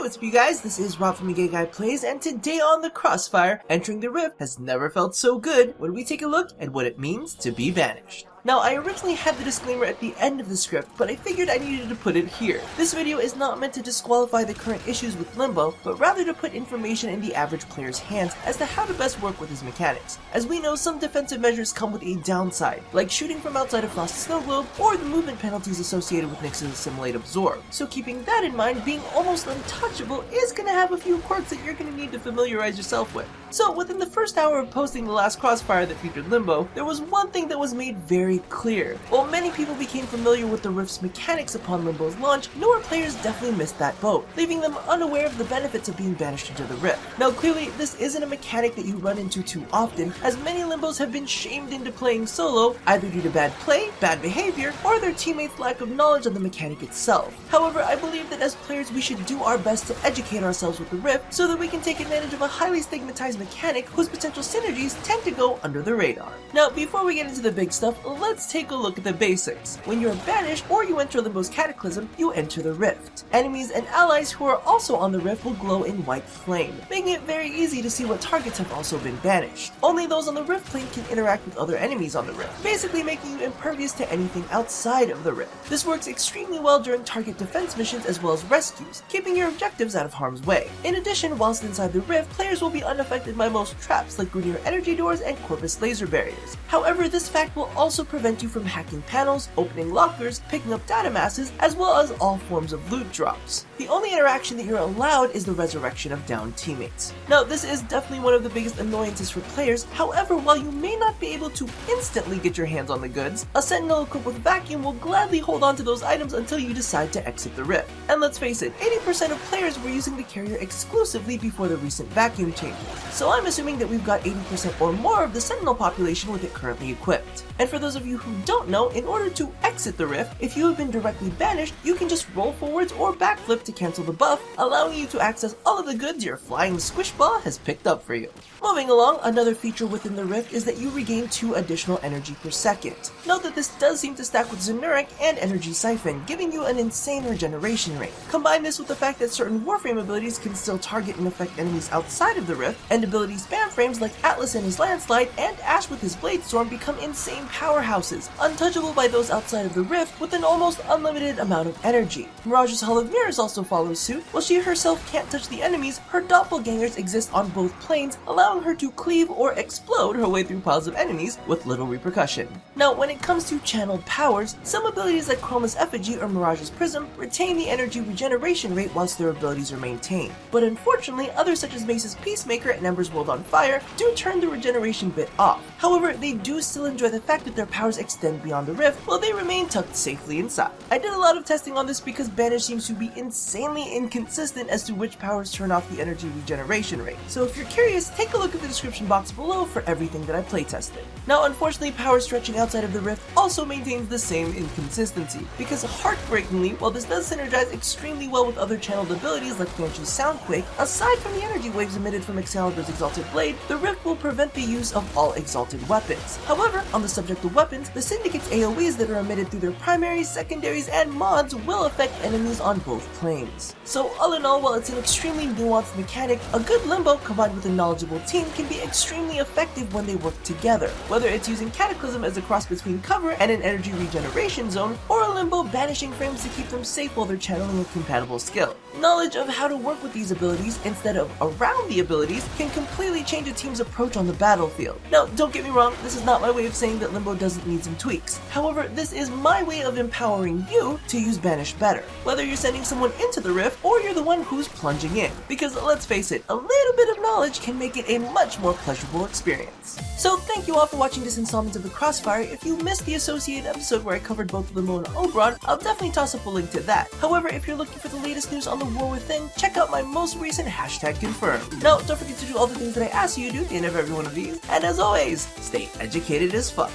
what's up you guys, this is Rob from The Gay Guy Plays, and today on the Crossfire, entering the Rift has never felt so good when we take a look at what it means to be banished. Now, I originally had the disclaimer at the end of the script, but I figured I needed to put it here. This video is not meant to disqualify the current issues with Limbo, but rather to put information in the average player's hands as to how to best work with his mechanics. As we know, some defensive measures come with a downside, like shooting from outside of Frost's snow globe, or the movement penalties associated with Nyx's Assimilate Absorb. So keeping that in mind, being almost untouchable is going to have a few quirks that you're going to need to familiarize yourself with. So within the first hour of posting the last Crossfire that featured Limbo, there was one thing that was made very clear. While many people became familiar with the Rift's mechanics upon Limbo's launch, newer players definitely missed that boat, leaving them unaware of the benefits of being banished into the Rift. Now clearly, this isn't a mechanic that you run into too often, as many Limbos have been shamed into playing solo, either due to bad play, bad behavior, or their teammates' lack of knowledge of the mechanic itself. However, I believe that as players we should do our best to educate ourselves with the Rift so that we can take advantage of a highly stigmatized mechanic whose potential synergies tend to go under the radar. Now before we get into the big stuff, let's take a look at the basics. When you're banished or you enter Limbo's Cataclysm, you enter the Rift. Enemies and allies who are also on the Rift will glow in white flame, making it very easy to see what targets have also been banished. Only those on the Rift plane can interact with other enemies on the Rift, basically making you impervious to anything outside of the Rift. This works extremely well during target defense missions as well as rescues, keeping your objectives out of harm's way. In addition, whilst inside the Rift, players will be unaffected by most traps like Grenier energy doors and Corpus laser barriers. However, this fact will also prevent you from hacking panels, opening lockers, picking up data masses, as well as all forms of loot drops. The only interaction that you're allowed is the resurrection of downed teammates. Now, this is definitely one of the biggest annoyances for players. However, while you may not be able to instantly get your hands on the goods, a sentinel equipped with vacuum will gladly hold on to those items until you decide to exit the Rift. And let's face it, 80% of players were using the carrier exclusively before the recent vacuum changes, so I'm assuming that we've got 80% or more of the sentinel population with it currently equipped. And for those of you who don't know, in order to exit the Rift, if you have been directly banished, you can just roll forwards or backflip to cancel the buff, allowing you to access all of the goods your flying squish ball has picked up for you. Moving along, another feature within the Rift is that you regain 2 additional energy per second. Note that this does seem to stack with Zenuric and Energy Siphon, giving you an insane regeneration rate. Combine this with the fact that certain Warframe abilities can still target and affect enemies outside of the Rift, and ability spam frames like Atlas and his Landslide and Ash with his Blade Storm become insane powerhouses, untouchable by those outside of the Rift with an almost unlimited amount of energy. Mirage's Hall of Mirrors also follows suit. While she herself can't touch the enemies, her doppelgangers exist on both planes, allowing her to cleave or explode her way through piles of enemies with little repercussion. Now, when it comes to channeled powers, some abilities like Chroma's Effigy or Mirage's Prism retain the energy regeneration rate whilst their abilities are maintained. But unfortunately, others such as Mesa's Peacemaker and Embers World on Fire do turn the regeneration bit off. However, they do still enjoy the fact that their powers extend beyond the Rift while they remain tucked safely inside. I did a lot of testing on this because Banished seems to be insanely inconsistent as to which powers turn off the energy regeneration rate. So if you're curious, take a look at the description box below for everything that I playtested. Now unfortunately, power stretching outside of the Rift also maintains the same inconsistency, because heartbreakingly, while this does synergize extremely well with other channeled abilities like Banshee's Soundquake, aside from the energy waves emitted from Excalibur's Exalted Blade, the Rift will prevent the use of all Exalted weapons. However, on the subject of weapons, the Syndicate's AoEs that are emitted through their primaries, secondaries, and mods will affect enemies on both planes. So all in all, while it's an extremely nuanced mechanic, a good Limbo combined with a knowledgeable team can be extremely effective when they work together, whether it's using Cataclysm as a cross between cover and an energy regeneration zone, or a Limbo banishing frames to keep them safe while they're channeling a compatible skill. Knowledge of how to work with these abilities instead of around the abilities can completely change a team's approach on the battlefield. Now, don't get me wrong, this is not my way of saying that Limbo doesn't need some tweaks. However, this is my way of empowering you to use Banished better, whether you're sending someone into the Rift or you're the one who's plunging in, because let's face it, a little bit of knowledge can make it a much more pleasurable experience. So thank you all for watching this installment of the Crossfire. If you missed the associated episode where I covered both Limbo and Oberon, I'll definitely toss up a link to that. However, if you're looking for the latest news on the War Within, check out my most recent #confirmed. Now, don't forget to do all the things that I ask you to do at the end of every one of these, and as always, stay educated as fuck.